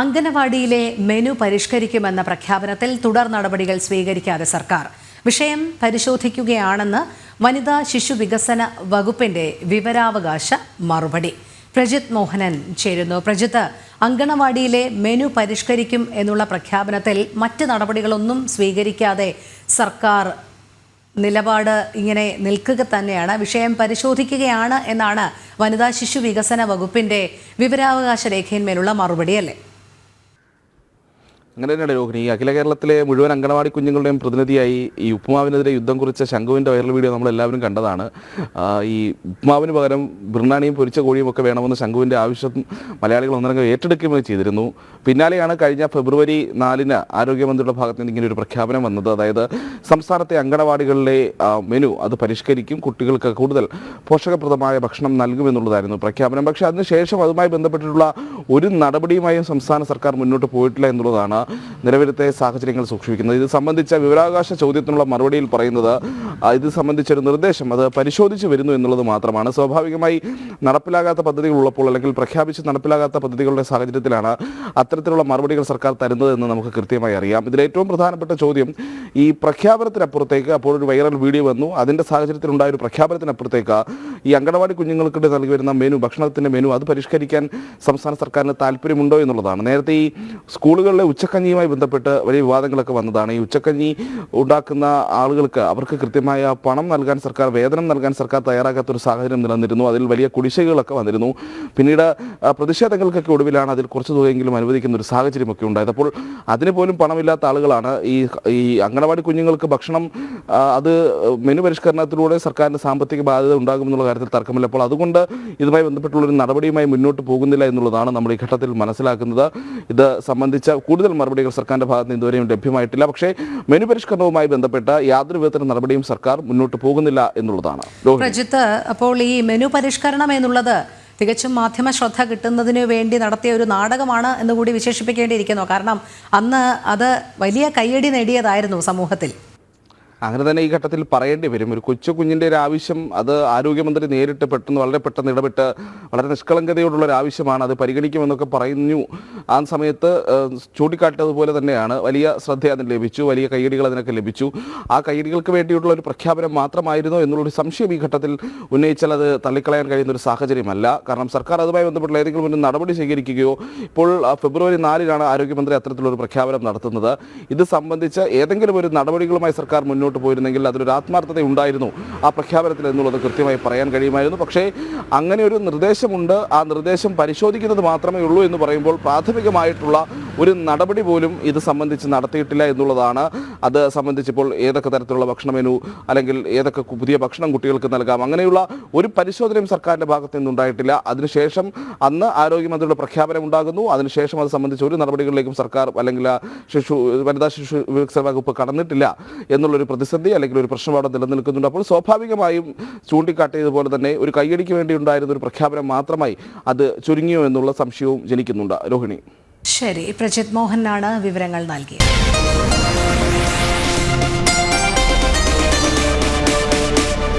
അംഗനവാടിയിലെ menu പരിഷ്കരിക്കുമെന്ന പ്രഖ്യാപനത്തിൽ തുടർ നടപടികൾ സ്വീകരിക്കാതെ സർക്കാർ. വിഷയം പരിശോധിക്കുകയാണെന്ന് വനിതാ ശിശു വികസന വകുപ്പിന്റെ വിവരാവകാശ മറുപടി. പ്രജിത് മോഹനൻ ചേരുന്നു. പ്രജിത്ത്, അംഗനവാടിയിലെ മെനു പരിഷ്കരിക്കും എന്നുള്ള പ്രഖ്യാപനത്തിൽ മറ്റ് നടപടികളൊന്നും സ്വീകരിക്കാതെ സർക്കാർ നിലപാട് ഇങ്ങനെ നിൽക്കുക തന്നെയാണ്. വിഷയം പരിശോധിക്കുകയാണ് എന്നാണ് വനിതാ ശിശു വികസന വകുപ്പിന്റെ വിവരാവകാശ രേഖയിന്മേലുള്ള മറുപടി, അല്ലേ? അങ്ങനെ തന്നെയാണ് രോഹിണി. അഖില കേരളത്തിലെ മുഴുവൻ അംഗനവാടി കുഞ്ഞുങ്ങളുടെയും പ്രതിനിധിയായി ഈ ഉപ്പുമാവിനെതിരെ യുദ്ധം കുറിച്ച ശംഖുവിൻ്റെ വൈറൽ വീഡിയോ നമ്മളെല്ലാവരും കണ്ടതാണ്. ഈ ഉപ്പുമാവിന് പകരം ബിർണാണിയും പൊരിച്ച കോഴിയും ഒക്കെ വേണമെന്ന് ശംഖുവിൻ്റെ ആവശ്യം മലയാളികൾ ഒന്നരംഗം ഏറ്റെടുക്കുകയും ചെയ്തിരുന്നു. പിന്നാലെയാണ് കഴിഞ്ഞ ഫെബ്രുവരി 4-ന് ആരോഗ്യമന്ത്രിയുടെ ഭാഗത്ത് നിന്ന് ഇങ്ങനെ ഒരു പ്രഖ്യാപനം വന്നത്. അതായത് സംസ്ഥാനത്തെ അംഗനവാടികളിലെ മെനു അത് പരിഷ്കരിക്കും, കുട്ടികൾക്ക് കൂടുതൽ പോഷകപ്രദമായ ഭക്ഷണം നൽകുമെന്നുള്ളതായിരുന്നു പ്രഖ്യാപനം. പക്ഷേ അതിനുശേഷം അതുമായി ബന്ധപ്പെട്ടിട്ടുള്ള ഒരു നടപടിയുമായും സംസ്ഥാന സർക്കാർ മുന്നോട്ട് പോയിട്ടില്ല എന്നുള്ളതാണ് നിലവിലത്തെ സാഹചര്യങ്ങൾ സൂക്ഷിക്കുന്നത്. ഇത് സംബന്ധിച്ച വിവരാവകാശ ചോദ്യത്തിനുള്ള മറുപടിയിൽ പറയുന്നത് ഇത് സംബന്ധിച്ചൊരു നിർദ്ദേശം അത് പരിശോധിച്ച് വരുന്നു എന്നുള്ളത് മാത്രമാണ്. സ്വാഭാവികമായി നടപ്പിലാകാത്ത പദ്ധതികൾ ഉള്ളപ്പോൾ അല്ലെങ്കിൽ പ്രഖ്യാപിച്ച് നടപ്പിലാകാത്ത പദ്ധതികളുടെ സാഹചര്യത്തിലാണ് അത്തരത്തിലുള്ള മറുപടികൾ സർക്കാർ തരുന്നത് എന്ന് നമുക്ക് കൃത്യമായി അറിയാം. ഇതിലേറ്റവും പ്രധാനപ്പെട്ട ചോദ്യം, ഈ പ്രഖ്യാപനത്തിനപ്പുറത്തേക്ക് അപ്പോൾ ഒരു വൈറൽ വീഡിയോ വന്നു, അതിൻ്റെ സാഹചര്യത്തിലുണ്ടായ ഒരു പ്രഖ്യാപനത്തിനപ്പുറത്തേക്ക് ഈ അംഗനവാടി കുഞ്ഞുങ്ങൾക്ക് നൽകി വരുന്ന മെനു, ഭക്ഷണത്തിൻ്റെ മെനു അത് പരിഷ്കരിക്കാൻ സംസ്ഥാന സർക്കാരിന് താല്പര്യമുണ്ടോ എന്നുള്ളതാണ്. നേരത്തെ ഈ സ്കൂളുകളിലെ ഉച്ചക്കഞ്ഞിയുമായി ബന്ധപ്പെട്ട് വലിയ വിവാദങ്ങളൊക്കെ വന്നതാണ്. ഈ ഉച്ചക്കഞ്ഞി ഉണ്ടാക്കുന്ന ആളുകൾക്ക് അവർക്ക് കൃത്യമായ പണം നൽകാൻ സർക്കാർ, വേതനം നൽകാൻ സർക്കാർ തയ്യാറാക്കാത്തൊരു സാഹചര്യം നിലനിന്നിരുന്നു. അതിൽ വലിയ കുടിശ്ശികകളൊക്കെ വന്നിരുന്നു. പിന്നീട് പ്രതിഷേധങ്ങൾക്കൊക്കെ ഒടുവിലാണ് അതിൽ കുറച്ച് തുകയെങ്കിലും അനുവദിക്കുന്ന ഒരു സാഹചര്യമൊക്കെ ഉണ്ടായത്. അപ്പോൾ അതിന് പോലും പണമില്ലാത്ത ആളുകളാണ് ഈ അംഗനവാടി കുഞ്ഞുങ്ങൾക്ക് ഭക്ഷണം അത് മെനു പരിഷ്കരണത്തിലൂടെ സർക്കാരിന് സാമ്പത്തിക ബാധ്യത ഉണ്ടാകുമെന്നുള്ള കാര്യത്തിൽ തർക്കമില്ല. അപ്പോൾ അതുകൊണ്ട് ഇതുമായി ബന്ധപ്പെട്ടുള്ളൊരു നടപടിയുമായി മുന്നോട്ട് പോകുന്നില്ല എന്നുള്ളതാണ് നമ്മൾ ഈ ഘട്ടത്തിൽ മനസ്സിലാക്കുന്നത്. ഇത് സംബന്ധിച്ച കൂടുതൽ മറുപടികൾ സർക്കാരിൻ്റെ ഭാഗത്ത് നിന്ന് ഇതുവരെയും ലഭ്യമായിട്ടില്ല. പക്ഷേ മെനു പരിഷ്കരണവുമായി ബന്ധപ്പെട്ട് യാതൊരു വിധത്തിലുള്ള നടപടിയും സർക്കാർ മുന്നോട്ട് പോകുന്നില്ല എന്നുള്ളതാണ്. പ്രജിത്ത്, അപ്പോൾ ഈ മെനു പരിഷ്കരണം എന്നുള്ളത് തികച്ചും മാധ്യമ ശ്രദ്ധ കിട്ടുന്നതിന് വേണ്ടി നടത്തിയ ഒരു നാടകമാണ് എന്നുകൂടി വിശേഷിപ്പിക്കേണ്ടിയിരിക്കുന്നു. കാരണം അന്ന് അത് വലിയ കയ്യടി നേടിയതായിരുന്നു സമൂഹത്തിൽ. അങ്ങനെ തന്നെ ഈ ഘട്ടത്തിൽ പറയേണ്ടി വരും. ഒരു കൊച്ചു കുഞ്ഞിൻ്റെ ഒരു ആവശ്യം അത് ആരോഗ്യമന്ത്രി നേരിട്ട് വളരെ പെട്ടെന്ന് ഇടപെട്ട് വളരെ നിഷ്കളങ്കതയോടുള്ളൊരു ആവശ്യമാണ്, അത് പരിഗണിക്കുമെന്നൊക്കെ പറഞ്ഞു. ആ സമയത്ത് ചൂണ്ടിക്കാട്ടിയതുപോലെ തന്നെയാണ് വലിയ ശ്രദ്ധ അതിന് ലഭിച്ചു, വലിയ കയ്യടികൾ അതിനൊക്കെ ലഭിച്ചു. ആ കയ്യടികൾക്ക് വേണ്ടിയിട്ടുള്ള ഒരു പ്രഖ്യാപനം മാത്രമായിരുന്നോ എന്നുള്ളൊരു സംശയം ഈ ഘട്ടത്തിൽ ഉന്നയിച്ചാൽ അത് തള്ളിക്കളയാൻ കഴിയുന്ന ഒരു സാഹചര്യമല്ല. കാരണം സർക്കാർ അതുമായി ബന്ധപ്പെട്ടുള്ള ഏതെങ്കിലും ഒരു നടപടി സ്വീകരിക്കുകയോ, ഇപ്പോൾ ഫെബ്രുവരി 4-നാണ് ആരോഗ്യമന്ത്രി അത്തരത്തിലൊരു പ്രഖ്യാപനം നടത്തുന്നത്. ഇത് സംബന്ധിച്ച് ഏതെങ്കിലും ഒരു നടപടികളുമായി സർക്കാർ മുന്നോട്ട് പോയിരുന്നെങ്കിൽ അതിലൊരു ആത്മാർത്ഥത ഉണ്ടായിരുന്നു ആ പ്രഖ്യാപനത്തിൽ എന്നുള്ളത് കൃത്യമായി പറയാൻ കഴിയുമായിരുന്നു. പക്ഷേ അങ്ങനെ ഒരു നിർദ്ദേശമുണ്ട്, ആ നിർദ്ദേശം പരിശോധിക്കുന്നത് മാത്രമേ ഉള്ളൂ എന്ന് പറയുമ്പോൾ പ്രാഥമികമായിട്ടുള്ള ഒരു നടപടി പോലും ഇത് സംബന്ധിച്ച് നടത്തിയിട്ടില്ല എന്നുള്ളതാണ്. അത് സംബന്ധിച്ചിപ്പോൾ ഏതൊക്കെ തരത്തിലുള്ള ഭക്ഷണ മെനു അല്ലെങ്കിൽ ഏതൊക്കെ പുതിയ ഭക്ഷണം കുട്ടികൾക്ക് നൽകാം, അങ്ങനെയുള്ള ഒരു പരിശോധനയും സർക്കാരിൻ്റെ ഭാഗത്ത് നിന്നുണ്ടായിട്ടില്ല. അതിനുശേഷം അന്ന് ആരോഗ്യമന്ത്രിയുടെ പ്രഖ്യാപനം ഉണ്ടാകുന്നു. അതിനുശേഷം അത് സംബന്ധിച്ച് ഒരു നടപടികളിലേക്കും സർക്കാർ അല്ലെങ്കിൽ വനിതാ ശിശു വികസന വകുപ്പ് കടന്നിട്ടില്ല എന്നുള്ളൊരു പ്രതിസന്ധി അല്ലെങ്കിൽ ഒരു പ്രശ്നം അവിടെ നിലനിൽക്കുന്നുണ്ട്. അപ്പോൾ സ്വാഭാവികമായും ചൂണ്ടിക്കാട്ടിയതുപോലെ തന്നെ ഒരു കയ്യടിക്ക് വേണ്ടി ഉണ്ടായിരുന്ന ഒരു പ്രഖ്യാപനം മാത്രമായി അത് ചുരുങ്ങിയോ എന്നുള്ള സംശയവും ജനിക്കുന്നുണ്ട്. രോഹിണി. ശരി, പ്രജിത് മോഹനാണ് വിവരങ്ങൾ നൽകിയത്.